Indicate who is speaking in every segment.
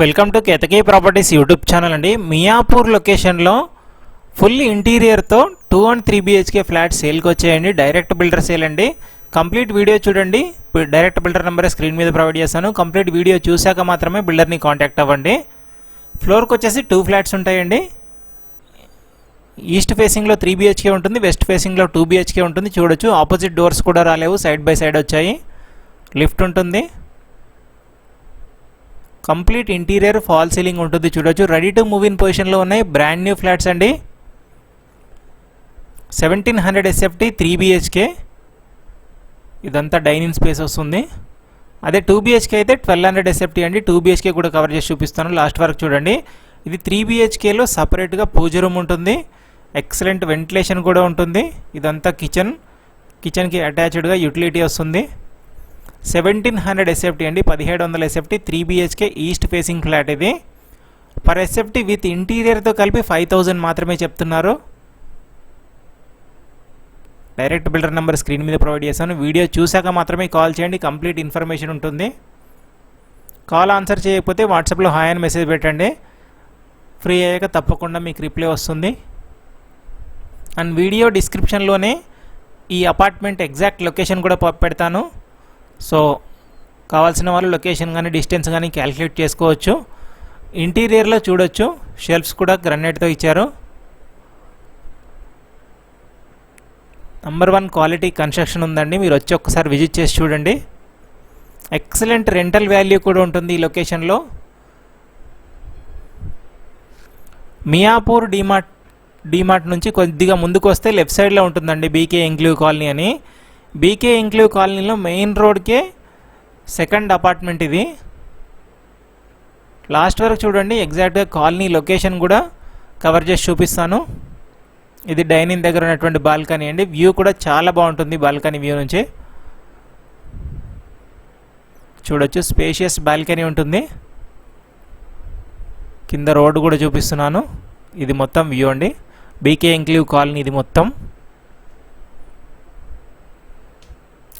Speaker 1: Welcome to Ketaki properties YouTube channel అండి. మియాపూర్ లొకేషన్లో full ఇంటీరియర్తో 2 and 3 BHK flat సేల్కి వచ్చాయండి. డైరెక్ట్ బిల్డర్ సేల్ అండి. కంప్లీట్ వీడియో చూడండి. డైరెక్ట్ బిల్డర్ నెంబర్ స్క్రీన్ మీద ప్రొవైడ్ చేస్తాను. కంప్లీట్ వీడియో చూశాక మాత్రమే బిల్డర్ని కాంటాక్ట్ అవ్వండి. ఫ్లోర్కి వచ్చేసి 2 ఫ్లాట్స్ ఉంటాయండి. ఈస్ట్ ఫేసింగ్లో 3 BHK ఉంటుంది, వెస్ట్ ఫేసింగ్లో 2 BHK ఉంటుంది. చూడొచ్చు, ఆపోజిట్ డోర్స్ కూడా రాలేవు, సైడ్ బై సైడ్ వచ్చాయి. లిఫ్ట్ ఉంటుంది. కంప్లీట్ ఇంటీరియర్ ఫాల్ సీలింగ్ ఉంటుంది. చూడొచ్చు, రెడీ టు మూవ్ ఇన్ పొజిషన్లో ఉన్నాయి. బ్రాండ్ న్యూ ఫ్లాట్స్ అండి. 1700 SFT 3 BHK. ఇదంతా డైనింగ్ స్పేస్ వస్తుంది. అదే 2 BHK అయితే 1200 SFT అండి. 2 BHK కూడా కవర్ చేసి చూపిస్తాను, లాస్ట్ వరకు చూడండి. ఇది 3 BHKలో సపరేట్గా పూజ రూమ్ ఉంటుంది. ఎక్సలెంట్ వెంటిలేషన్ కూడా ఉంటుంది. ఇదంతా కిచెన్కి అటాచ్డ్గా యూటిలిటీ వస్తుంది. 1700 SFT అండి, 1700 SFT 3 BHK east facing flat. ఇది పర్ SFT విత్ ఇంటీరియర్తో కలిపి 5000 మాత్రమే చెప్తున్నారు. డైరెక్ట్ బిల్డర్ నెంబర్ స్క్రీన్ మీద ప్రొవైడ్ చేశాను. వీడియో చూశాక మాత్రమే కాల్ చేయండి, కంప్లీట్ ఇన్ఫర్మేషన్ ఉంటుంది. కాల్ ఆన్సర్ చేయకపోతే వాట్సాప్లో హాయ్ అని మెసేజ్ పెట్టండి. ఫ్రీ అయ్యాక తప్పకుండా మీకు రిప్లై వస్తుంది. అండ్ వీడియో డిస్క్రిప్షన్లోనే ఈ అపార్ట్మెంట్ ఎగ్జాక్ట్ లొకేషన్ కూడా పెడతాను. సో కావాల్సిన వాళ్ళు లొకేషన్ కానీ డిస్టెన్స్ కానీ క్యాలిక్యులేట్ చేసుకోవచ్చు. ఇంటీరియర్లో చూడొచ్చు, షెల్ఫ్స్ కూడా గ్రానైట్తో ఇచ్చారు. నంబర్ 1 క్వాలిటీ కన్స్ట్రక్షన్ ఉందండి. మీరు వచ్చి ఒక్కసారి విజిట్ చేసి చూడండి. ఎక్సలెంట్ రెంటల్ వాల్యూ కూడా ఉంటుంది ఈ లొకేషన్లో. మియాపూర్ డీమార్ట్ నుంచి కొద్దిగా ముందుకు వస్తే లెఫ్ట్ సైడ్లో ఉంటుందండి బీకే ఇంక్లూవ్ కాలనీ అని. బీకే ఇంక్లూవ్ కాలనీలో మెయిన్ రోడ్కే సెకండ్ అపార్ట్మెంట్ ఇది. లాస్ట్ వరకు చూడండి, ఎగ్జాక్ట్గా కాలనీ లొకేషన్ కూడా కవర్ చేసి చూపిస్తాను. ఇది డైనింగ్ దగ్గర ఉన్నటువంటి బాల్కనీ అండి. వ్యూ కూడా చాలా బాగుంటుంది బాల్కనీ వ్యూ నుంచి. చూడొచ్చు, స్పేషియస్ బాల్కనీ ఉంటుంది. కింద రోడ్డు కూడా చూపిస్తున్నాను. ఇది మొత్తం వ్యూ అండి, బీకే ఇంక్లూవ్ కాలనీ. ఇది మొత్తం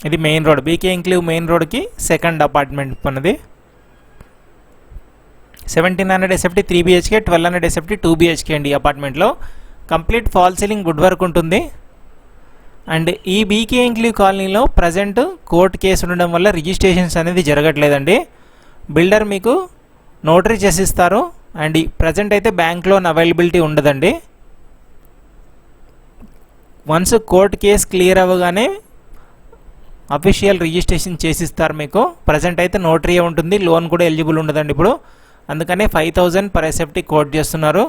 Speaker 1: ఇది మెయిన్ రోడ్. బీకే ఇంక్లూవ్ మెయిన్ రోడ్కి సెకండ్ అపార్ట్మెంట్ ఉన్నది. 1700 SFT 3 BHK, 1200 SFT 2 BHK అండి. ఈ అపార్ట్మెంట్లో complete fall ceiling wood work ఉంటుంది. అండ్ ఈ బీకే ఇంక్లూవ్ కాలనీలో ప్రజెంట్ కోర్టు కేసు ఉండడం వల్ల రిజిస్ట్రేషన్స్ అనేది జరగట్లేదండి. బిల్డర్ మీకు నోటరీ చేసిస్తారు. అండ్ ప్రజెంట్ అయితే బ్యాంక్ లోన్ అవైలబిలిటీ ఉండదండి. వన్స్ కోర్టు కేసు క్లియర్ అవ్వగానే అఫీషియల్ రిజిస్ట్రేషన్ చేసిస్తారు మీకు. ప్రజెంట్ అయితే నోటరీ ఉంటుంది, లోన్ కూడా ఎలిజిబుల్ ఉండదండి ఇప్పుడు. అందుకనే 5000 పర్ SFT కోట్ చేస్తున్నారు.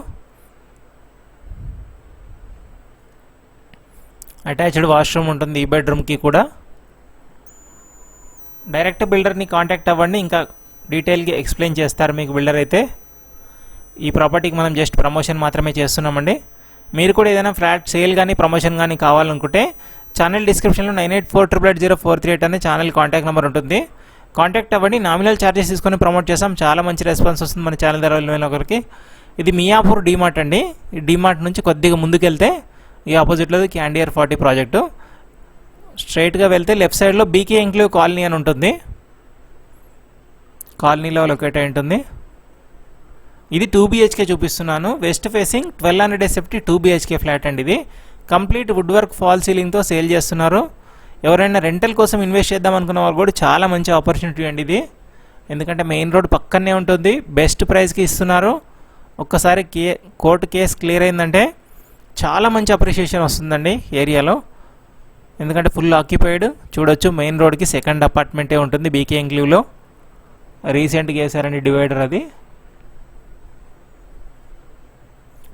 Speaker 1: అటాచ్డ్ వాష్రూమ్ ఉంటుంది ఈ బెడ్రూమ్కి కూడా. డైరెక్ట్ బిల్డర్ని కాంటాక్ట్ అవ్వండి, ఇంకా డీటెయిల్గా ఎక్స్ప్లెయిన్ చేస్తారు మీకు బిల్డర్ అయితే. ఈ ప్రాపర్టీకి మనం జస్ట్ ప్రమోషన్ మాత్రమే చేస్తున్నామండి. మీరు కూడా ఏదైనా ఫ్లాట్ సేల్ కానీ ప్రమోషన్ కానీ కావాలనుకుంటే ఛానల్ డిస్క్రిప్షన్లో 9848800438 అనే ఛానల్ కాంటాక్ట్ నెంబర్ ఉంటుంది. కాంటాక్ట్ అవ్వండి. నామినల్ ఛార్జెస్ తీసుకొని ప్రమోట్ చేస్తాం. చాలా మంచి రెస్పాన్స్ వస్తుంది మన ఛానల్ ద్వారా ఒకరికి. ఇది మియాపూర్ డీమార్ట్ అండి. ఈ డీమార్ట్ నుంచి కొద్దిగా ముందుకెళ్తే ఈ ఆపోజిట్లో క్యాండియర్ 40 ప్రాజెక్టు. స్ట్రైట్గా వెళ్తే లెఫ్ట్ సైడ్లో బీకే ఇంక్లూవ్ కాలనీ అని ఉంటుంది. కాలనీలో లొకేట్ అయి ఉంటుంది. ఇది 2 BHK చూపిస్తున్నాను. West facing 1200 SFT 2 BHK flat అండి. ఇది కంప్లీట్ వుడ్ వర్క్ ఫాల్ సీలింగ్తో సేల్ చేస్తున్నారు. ఎవరైనా రెంటల్ కోసం ఇన్వెస్ట్ చేద్దాం అనుకున్న వాళ్ళు కూడా చాలా మంచి ఆపర్చునిటీ అండి ఇది. ఎందుకంటే మెయిన్ రోడ్ పక్కనే ఉంటుంది, బెస్ట్ ప్రైస్కి ఇస్తున్నారు. ఒక్కసారి కోర్టు కేసు క్లియర్ అయిందంటే చాలా మంచి అప్రిషియేషన్ వస్తుందండి ఏరియాలో. ఎందుకంటే ఫుల్ ఆక్యుపైడ్. చూడొచ్చు, మెయిన్ రోడ్కి సెకండ్ అపార్ట్మెంటే ఉంటుంది బీకే ఇంక్లూవ్లో. రీసెంట్గా వేసారండి డివైడర్. అది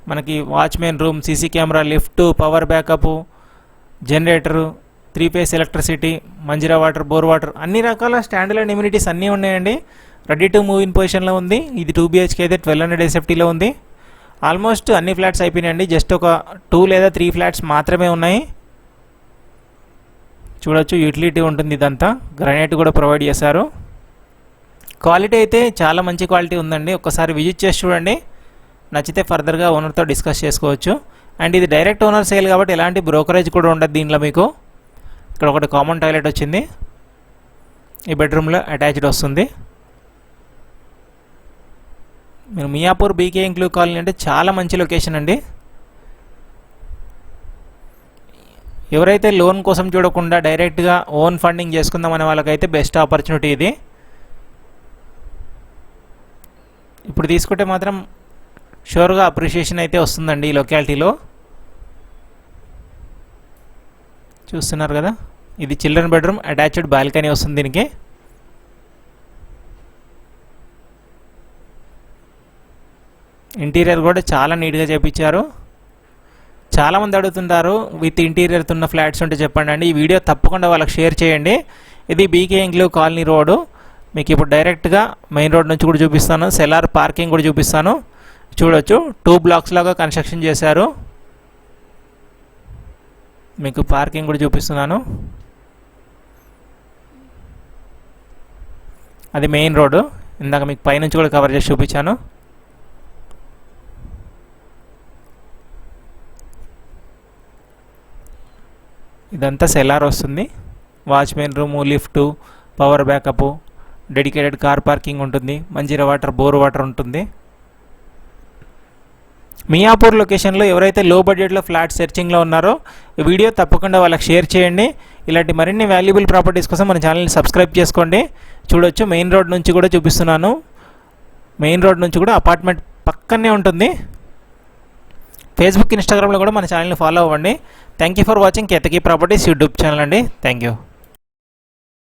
Speaker 1: మనకి watchman room, CC camera, lift, power backup, generator, 3 phase electricity, Manjeera water, bore water, అన్ని రకాల స్టాండ్ అలోన్ ఎమ్యూనిటీస్ అన్నీ ఉన్నాయండి. రెడీ టు మూవ్ ఇన్ పొజిషన్లో ఉంది. ఇది 2 BHK అయితే 1200 SFTలో ఉంది. ఆల్మోస్ట్ అన్ని ఫ్లాట్స్ అయిపోయినాయండి. జస్ట్ ఒక 2 లేదా 3 ఫ్లాట్స్ మాత్రమే ఉన్నాయి. చూడొచ్చు, యూటిలిటీ ఉంటుంది. ఇదంతా గ్రానైట్ కూడా ప్రొవైడ్ చేశారు. క్వాలిటీ అయితే చాలా మంచి క్వాలిటీ ఉందండి. ఒక్కసారి విజిట్ చేసి చూడండి, నచ్చితే ఫర్దర్గా ఓనర్తో డిస్కస్ చేసుకోవచ్చు. అండ్ ఇది డైరెక్ట్ ఓనర్ సేల్ కాబట్టి ఎలాంటి బ్రోకరేజ్ కూడా ఉండదు దీనిలో మీకు. ఇక్కడ ఒకటి కామన్ టాయిలెట్ వచ్చింది. ఈ బెడ్రూమ్లో అటాచ్డ్ వస్తుంది. మీరు మియాపూర్ బీకే ఇంక్లూ కాలనీ అంటే చాలా మంచి లొకేషన్ అండి. ఎవరైతే లోన్ కోసం చూడకుండా డైరెక్ట్గా ఓన్ ఫండింగ్ చేసుకుందాం అనే వాళ్ళకైతే బెస్ట్ ఆపర్చునిటీ ఇది. ఇప్పుడు తీసుకుంటే మాత్రం షూర్గా అప్రిషియేషన్ అయితే వస్తుందండి ఈ లొకాలిటీలో. చూస్తున్నారు కదా, ఇది చిల్డ్రన్ బెడ్రూమ్, అటాచ్డ్ బాల్కనీ వస్తుంది దీనికి. ఇంటీరియర్ కూడా చాలా నీట్గా చేపించారు. చాలామంది అడుగుతుంటారు విత్ ఇంటీరియర్ ఉన్న ఫ్లాట్స్ ఉంటే చెప్పండి అండి. ఈ వీడియో తప్పకుండా వాళ్ళకి షేర్ చేయండి. ఇది బీకే ఇంక్లూ కాలనీ రోడ్. మీకు ఇప్పుడు డైరెక్ట్గా మెయిన్ రోడ్ నుంచి కూడా చూపిస్తాను, సెలార్ పార్కింగ్ కూడా చూపిస్తాను. చూడొచ్చు 2 బ్లాక్స్ లాగా కన్స్ట్రక్షన్ చేశారు. మీకు పార్కింగ్ కూడా చూపిస్తున్నాను. అది మెయిన్ రోడ్. ఇందాక మీకు పైనుంచి కూడా కవర్ చేసి చూపించాను. ఇదంతా సెలార్ వస్తుంది. Watchman room, lift, power backup, dedicated car parking ఉంటుంది. మంజీరా వాటర్, బోర్ వాటర్ ఉంటుంది. మియాపూర్ లొకేషన్లో ఎవరైతే లో బడ్జెట్లో ఫ్లాట్ సెర్చింగ్లో ఉన్నారో ఈ వీడియో తప్పకుండా వాళ్ళకి షేర్ చేయండి. ఇలాంటి మరిన్ని వాల్యుబుల్ ప్రాపర్టీస్ కోసం మన ఛానల్ని సబ్స్క్రైబ్ చేసుకోండి. చూడొచ్చు మెయిన్ రోడ్ నుంచి కూడా చూపిస్తున్నాను. మెయిన్ రోడ్ నుంచి కూడా అపార్ట్మెంట్ పక్కనే ఉంటుంది. ఫేస్బుక్, ఇన్స్టాగ్రామ్లో కూడా మన ఛానల్ని ఫాలో అవ్వండి. Thank you for watching Ketaki properties YouTube channel అండి. Thank you.